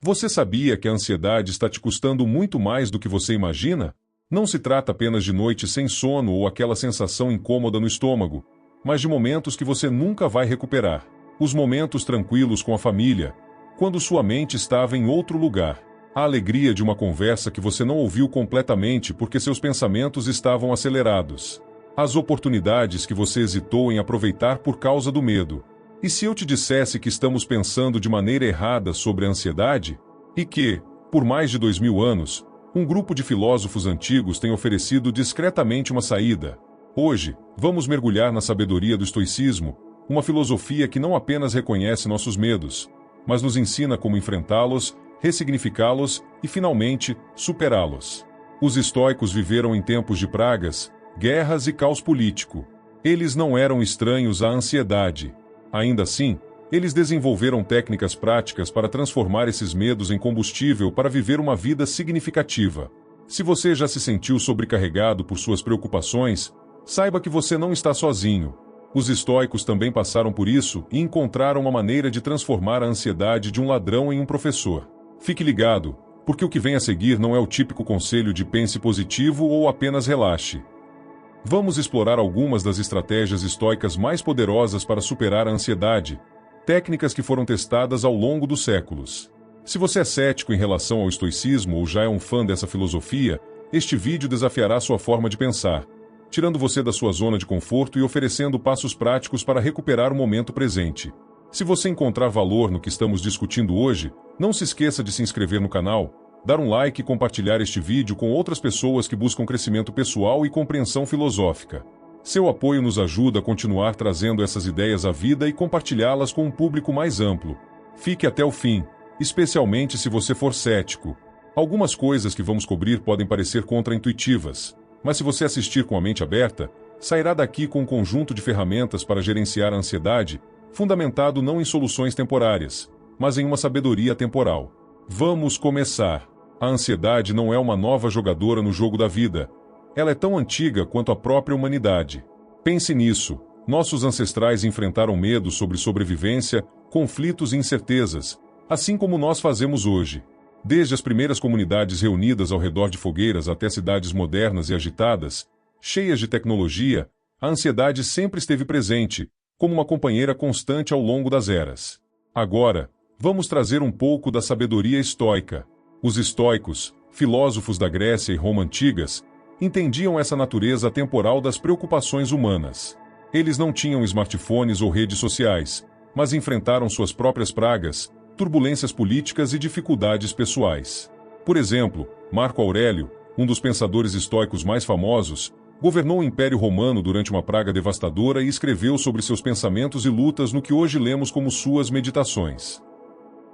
Você sabia que a ansiedade está te custando muito mais do que você imagina? Não se trata apenas de noites sem sono ou aquela sensação incômoda no estômago, mas de momentos que você nunca vai recuperar. Os momentos tranquilos com a família, quando sua mente estava em outro lugar. A alegria de uma conversa que você não ouviu completamente porque seus pensamentos estavam acelerados. As oportunidades que você hesitou em aproveitar por causa do medo. E se eu te dissesse que estamos pensando de maneira errada sobre a ansiedade? E que, por mais de 2000 anos, um grupo de filósofos antigos tem oferecido discretamente uma saída. Hoje, vamos mergulhar na sabedoria do estoicismo, uma filosofia que não apenas reconhece nossos medos, mas nos ensina como enfrentá-los, ressignificá-los e, finalmente, superá-los. Os estoicos viveram em tempos de pragas, guerras e caos político. Eles não eram estranhos à ansiedade. Ainda assim, eles desenvolveram técnicas práticas para transformar esses medos em combustível para viver uma vida significativa. Se você já se sentiu sobrecarregado por suas preocupações, saiba que você não está sozinho. Os estoicos também passaram por isso e encontraram uma maneira de transformar a ansiedade de um ladrão em um professor. Fique ligado, porque o que vem a seguir não é o típico conselho de pense positivo ou apenas relaxe. Vamos explorar algumas das estratégias estoicas mais poderosas para superar a ansiedade, técnicas que foram testadas ao longo dos séculos. Se você é cético em relação ao estoicismo ou já é um fã dessa filosofia, este vídeo desafiará sua forma de pensar, tirando você da sua zona de conforto e oferecendo passos práticos para recuperar o momento presente. Se você encontrar valor no que estamos discutindo hoje, não se esqueça de se inscrever no canal, dar um like e compartilhar este vídeo com outras pessoas que buscam crescimento pessoal e compreensão filosófica. Seu apoio nos ajuda a continuar trazendo essas ideias à vida e compartilhá-las com um público mais amplo. Fique até o fim, especialmente se você for cético. Algumas coisas que vamos cobrir podem parecer contraintuitivas, mas se você assistir com a mente aberta, sairá daqui com um conjunto de ferramentas para gerenciar a ansiedade, fundamentado não em soluções temporárias, mas em uma sabedoria temporal. Vamos começar. A ansiedade não é uma nova jogadora no jogo da vida. Ela é tão antiga quanto a própria humanidade. Pense nisso. Nossos ancestrais enfrentaram medos sobre sobrevivência, conflitos e incertezas, assim como nós fazemos hoje. Desde as primeiras comunidades reunidas ao redor de fogueiras até cidades modernas e agitadas, cheias de tecnologia, a ansiedade sempre esteve presente, como uma companheira constante ao longo das eras. Agora, vamos trazer um pouco da sabedoria estoica. Os estoicos, filósofos da Grécia e Roma antigas, entendiam essa natureza temporal das preocupações humanas. Eles não tinham smartphones ou redes sociais, mas enfrentaram suas próprias pragas, turbulências políticas e dificuldades pessoais. Por exemplo, Marco Aurélio, um dos pensadores estoicos mais famosos, governou o Império Romano durante uma praga devastadora e escreveu sobre seus pensamentos e lutas no que hoje lemos como suas meditações.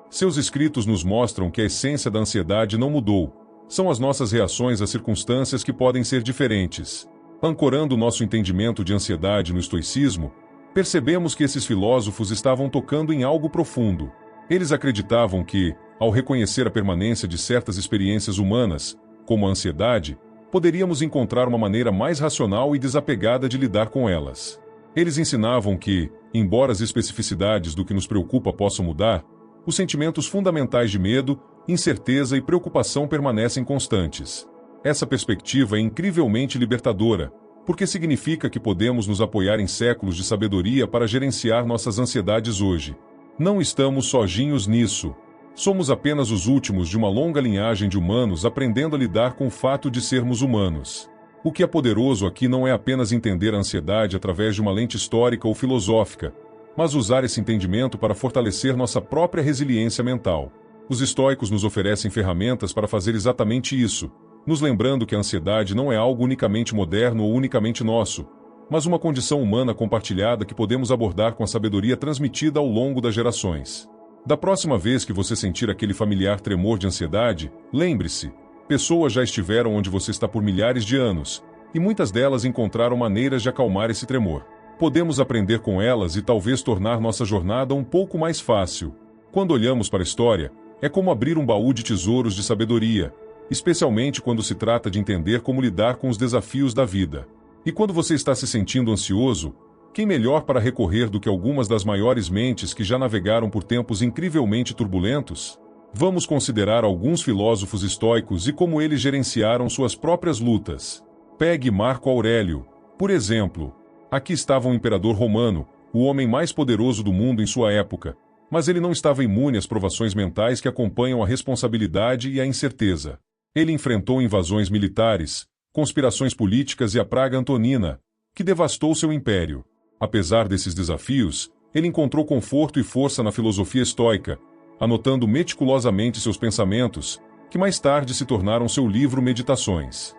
Seus escritos nos mostram que a essência da ansiedade não mudou. São as nossas reações às circunstâncias que podem ser diferentes. Ancorando nosso entendimento de ansiedade no estoicismo, percebemos que esses filósofos estavam tocando em algo profundo. Eles acreditavam que, ao reconhecer a permanência de certas experiências humanas, como a ansiedade, poderíamos encontrar uma maneira mais racional e desapegada de lidar com elas. Eles ensinavam que, embora as especificidades do que nos preocupa possam mudar, os sentimentos fundamentais de medo, incerteza e preocupação permanecem constantes. Essa perspectiva é incrivelmente libertadora, porque significa que podemos nos apoiar em séculos de sabedoria para gerenciar nossas ansiedades hoje. Não estamos sozinhos nisso. Somos apenas os últimos de uma longa linhagem de humanos aprendendo a lidar com o fato de sermos humanos. O que é poderoso aqui não é apenas entender a ansiedade através de uma lente histórica ou filosófica, mas usar esse entendimento para fortalecer nossa própria resiliência mental. Os estoicos nos oferecem ferramentas para fazer exatamente isso, nos lembrando que a ansiedade não é algo unicamente moderno ou unicamente nosso, mas uma condição humana compartilhada que podemos abordar com a sabedoria transmitida ao longo das gerações. Da próxima vez que você sentir aquele familiar tremor de ansiedade, lembre-se, pessoas já estiveram onde você está por milhares de anos, e muitas delas encontraram maneiras de acalmar esse tremor. Podemos aprender com elas e talvez tornar nossa jornada um pouco mais fácil. Quando olhamos para a história, é como abrir um baú de tesouros de sabedoria, especialmente quando se trata de entender como lidar com os desafios da vida. E quando você está se sentindo ansioso, quem melhor para recorrer do que algumas das maiores mentes que já navegaram por tempos incrivelmente turbulentos? Vamos considerar alguns filósofos estoicos e como eles gerenciaram suas próprias lutas. Pegue Marco Aurélio, por exemplo. Aqui estava um imperador romano, o homem mais poderoso do mundo em sua época, mas ele não estava imune às provações mentais que acompanham a responsabilidade e a incerteza. Ele enfrentou invasões militares, conspirações políticas e a praga antonina, que devastou seu império. Apesar desses desafios, ele encontrou conforto e força na filosofia estoica, anotando meticulosamente seus pensamentos, que mais tarde se tornaram seu livro Meditações.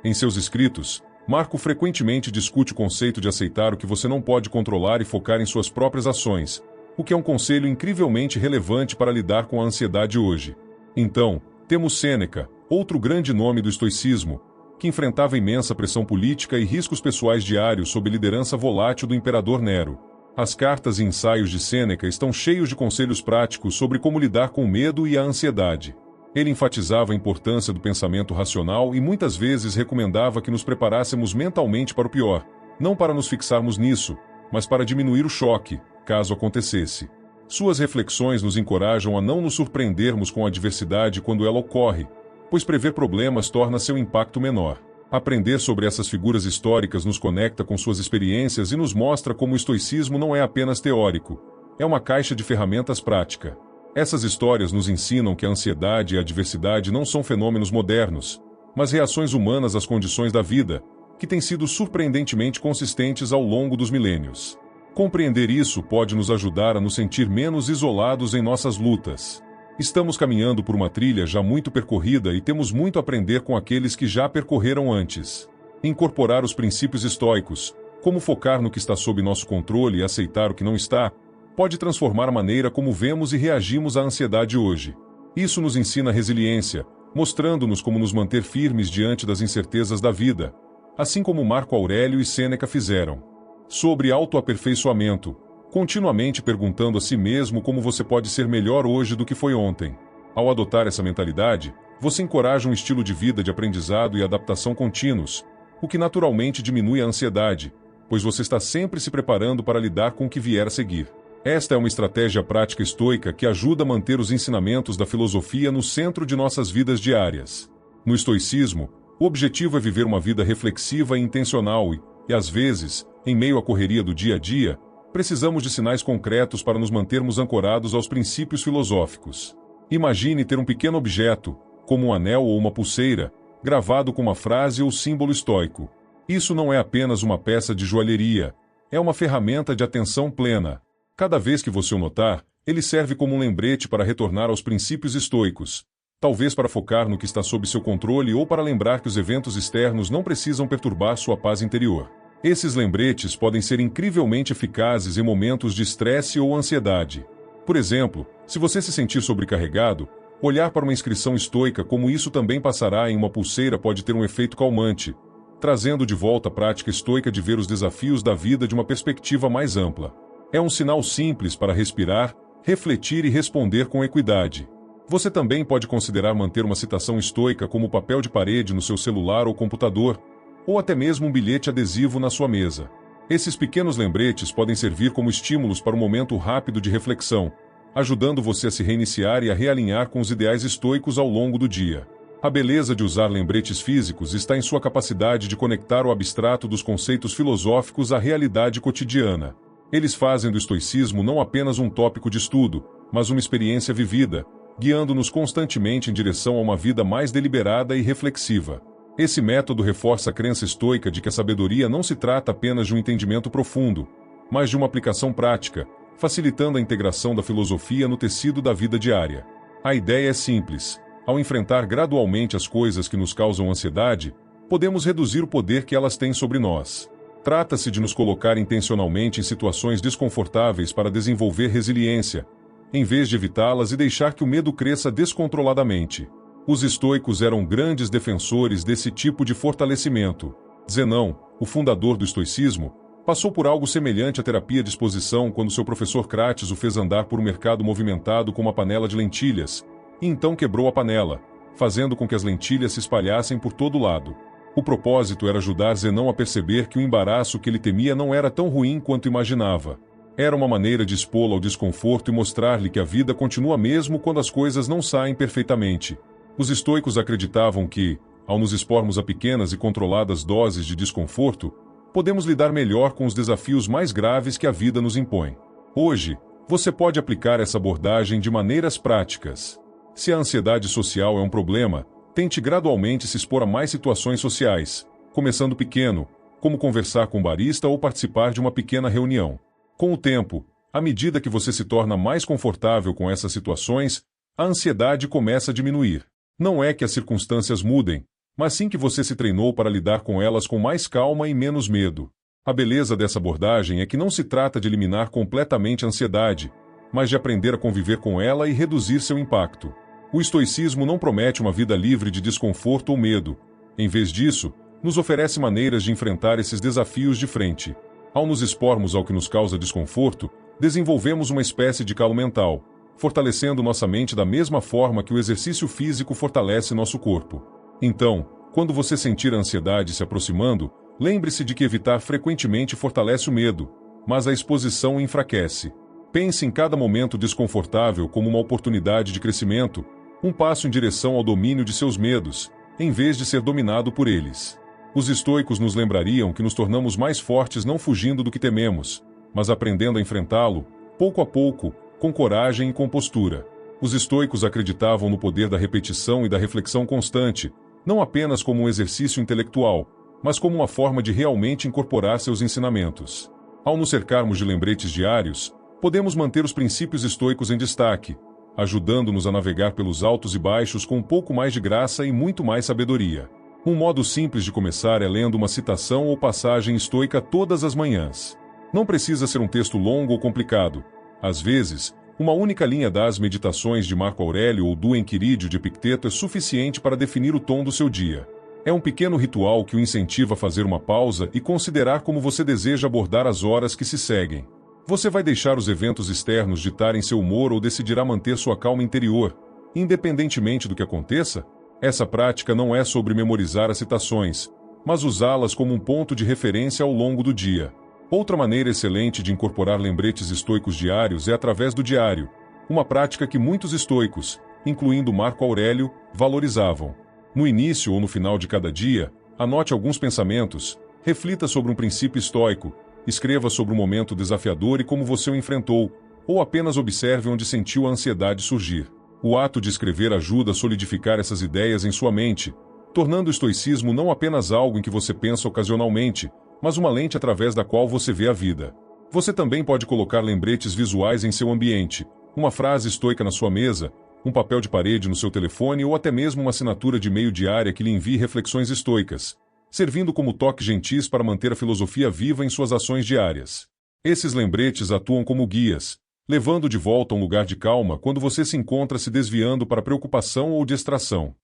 Em seus escritos, Marco frequentemente discute o conceito de aceitar o que você não pode controlar e focar em suas próprias ações, o que é um conselho incrivelmente relevante para lidar com a ansiedade hoje. Então, temos Sêneca, outro grande nome do estoicismo, que enfrentava imensa pressão política e riscos pessoais diários sob liderança volátil do imperador Nero. As cartas e ensaios de Sêneca estão cheios de conselhos práticos sobre como lidar com o medo e a ansiedade. Ele enfatizava a importância do pensamento racional e muitas vezes recomendava que nos preparássemos mentalmente para o pior, não para nos fixarmos nisso, mas para diminuir o choque, caso acontecesse. Suas reflexões nos encorajam a não nos surpreendermos com a adversidade quando ela ocorre, pois prever problemas torna seu impacto menor. Aprender sobre essas figuras históricas nos conecta com suas experiências e nos mostra como o estoicismo não é apenas teórico, é uma caixa de ferramentas prática. Essas histórias nos ensinam que a ansiedade e a adversidade não são fenômenos modernos, mas reações humanas às condições da vida, que têm sido surpreendentemente consistentes ao longo dos milênios. Compreender isso pode nos ajudar a nos sentir menos isolados em nossas lutas. Estamos caminhando por uma trilha já muito percorrida e temos muito a aprender com aqueles que já percorreram antes. Incorporar os princípios estoicos, como focar no que está sob nosso controle e aceitar o que não está, pode transformar a maneira como vemos e reagimos à ansiedade hoje. Isso nos ensina resiliência, mostrando-nos como nos manter firmes diante das incertezas da vida, assim como Marco Aurélio e Sêneca fizeram. Sobre autoaperfeiçoamento, continuamente perguntando a si mesmo como você pode ser melhor hoje do que foi ontem. Ao adotar essa mentalidade, você encoraja um estilo de vida de aprendizado e adaptação contínuos, o que naturalmente diminui a ansiedade, pois você está sempre se preparando para lidar com o que vier a seguir. Esta é uma estratégia prática estoica que ajuda a manter os ensinamentos da filosofia no centro de nossas vidas diárias. No estoicismo, o objetivo é viver uma vida reflexiva e intencional e, às vezes, em meio à correria do dia a dia, precisamos de sinais concretos para nos mantermos ancorados aos princípios filosóficos. Imagine ter um pequeno objeto, como um anel ou uma pulseira, gravado com uma frase ou símbolo estoico. Isso não é apenas uma peça de joalheria, é uma ferramenta de atenção plena. Cada vez que você o notar, ele serve como um lembrete para retornar aos princípios estoicos, talvez para focar no que está sob seu controle ou para lembrar que os eventos externos não precisam perturbar sua paz interior. Esses lembretes podem ser incrivelmente eficazes em momentos de estresse ou ansiedade. Por exemplo, se você se sentir sobrecarregado, olhar para uma inscrição estoica como isso também passará em uma pulseira pode ter um efeito calmante, trazendo de volta a prática estoica de ver os desafios da vida de uma perspectiva mais ampla. É um sinal simples para respirar, refletir e responder com equidade. Você também pode considerar manter uma citação estoica como papel de parede no seu celular ou computador, ou até mesmo um bilhete adesivo na sua mesa. Esses pequenos lembretes podem servir como estímulos para um momento rápido de reflexão, ajudando você a se reiniciar e a realinhar com os ideais estoicos ao longo do dia. A beleza de usar lembretes físicos está em sua capacidade de conectar o abstrato dos conceitos filosóficos à realidade cotidiana. Eles fazem do estoicismo não apenas um tópico de estudo, mas uma experiência vivida, guiando-nos constantemente em direção a uma vida mais deliberada e reflexiva. Esse método reforça a crença estoica de que a sabedoria não se trata apenas de um entendimento profundo, mas de uma aplicação prática, facilitando a integração da filosofia no tecido da vida diária. A ideia é simples. Ao enfrentar gradualmente as coisas que nos causam ansiedade, podemos reduzir o poder que elas têm sobre nós. Trata-se de nos colocar intencionalmente em situações desconfortáveis para desenvolver resiliência, em vez de evitá-las e deixar que o medo cresça descontroladamente. Os estoicos eram grandes defensores desse tipo de fortalecimento. Zenão, o fundador do estoicismo, passou por algo semelhante à terapia de exposição quando seu professor Crates o fez andar por um mercado movimentado com uma panela de lentilhas, e então quebrou a panela, fazendo com que as lentilhas se espalhassem por todo lado. O propósito era ajudar Zenão a perceber que o embaraço que ele temia não era tão ruim quanto imaginava. Era uma maneira de expô-lo ao desconforto e mostrar-lhe que a vida continua mesmo quando as coisas não saem perfeitamente. Os estoicos acreditavam que, ao nos expormos a pequenas e controladas doses de desconforto, podemos lidar melhor com os desafios mais graves que a vida nos impõe. Hoje, você pode aplicar essa abordagem de maneiras práticas. Se a ansiedade social é um problema, tente gradualmente se expor a mais situações sociais, começando pequeno, como conversar com um barista ou participar de uma pequena reunião. Com o tempo, à medida que você se torna mais confortável com essas situações, a ansiedade começa a diminuir. Não é que as circunstâncias mudem, mas sim que você se treinou para lidar com elas com mais calma e menos medo. A beleza dessa abordagem é que não se trata de eliminar completamente a ansiedade, mas de aprender a conviver com ela e reduzir seu impacto. O estoicismo não promete uma vida livre de desconforto ou medo. Em vez disso, nos oferece maneiras de enfrentar esses desafios de frente. Ao nos expormos ao que nos causa desconforto, desenvolvemos uma espécie de calo mental, fortalecendo nossa mente da mesma forma que o exercício físico fortalece nosso corpo. Então, quando você sentir a ansiedade se aproximando, lembre-se de que evitar frequentemente fortalece o medo, mas a exposição o enfraquece. Pense em cada momento desconfortável como uma oportunidade de crescimento, um passo em direção ao domínio de seus medos, em vez de ser dominado por eles. Os estoicos nos lembrariam que nos tornamos mais fortes não fugindo do que tememos, mas aprendendo a enfrentá-lo, pouco a pouco, com coragem e compostura. Os estoicos acreditavam no poder da repetição e da reflexão constante, não apenas como um exercício intelectual, mas como uma forma de realmente incorporar seus ensinamentos. Ao nos cercarmos de lembretes diários, podemos manter os princípios estoicos em destaque, ajudando-nos a navegar pelos altos e baixos com um pouco mais de graça e muito mais sabedoria. Um modo simples de começar é lendo uma citação ou passagem estoica todas as manhãs. Não precisa ser um texto longo ou complicado. Às vezes, uma única linha das Meditações de Marco Aurélio ou do Enquiridio de Epicteto é suficiente para definir o tom do seu dia. É um pequeno ritual que o incentiva a fazer uma pausa e considerar como você deseja abordar as horas que se seguem. Você vai deixar os eventos externos ditarem seu humor ou decidirá manter sua calma interior, independentemente do que aconteça? Essa prática não é sobre memorizar as citações, mas usá-las como um ponto de referência ao longo do dia. Outra maneira excelente de incorporar lembretes estoicos diários é através do diário, uma prática que muitos estoicos, incluindo Marco Aurélio, valorizavam. No início ou no final de cada dia, anote alguns pensamentos, reflita sobre um princípio estoico, escreva sobre um momento desafiador e como você o enfrentou, ou apenas observe onde sentiu a ansiedade surgir. O ato de escrever ajuda a solidificar essas ideias em sua mente, tornando o estoicismo não apenas algo em que você pensa ocasionalmente, mas uma lente através da qual você vê a vida. Você também pode colocar lembretes visuais em seu ambiente, uma frase estoica na sua mesa, um papel de parede no seu telefone ou até mesmo uma assinatura de e-mail diária que lhe envie reflexões estoicas, servindo como toque gentis para manter a filosofia viva em suas ações diárias. Esses lembretes atuam como guias, levando de volta a um lugar de calma quando você se encontra se desviando para preocupação ou distração.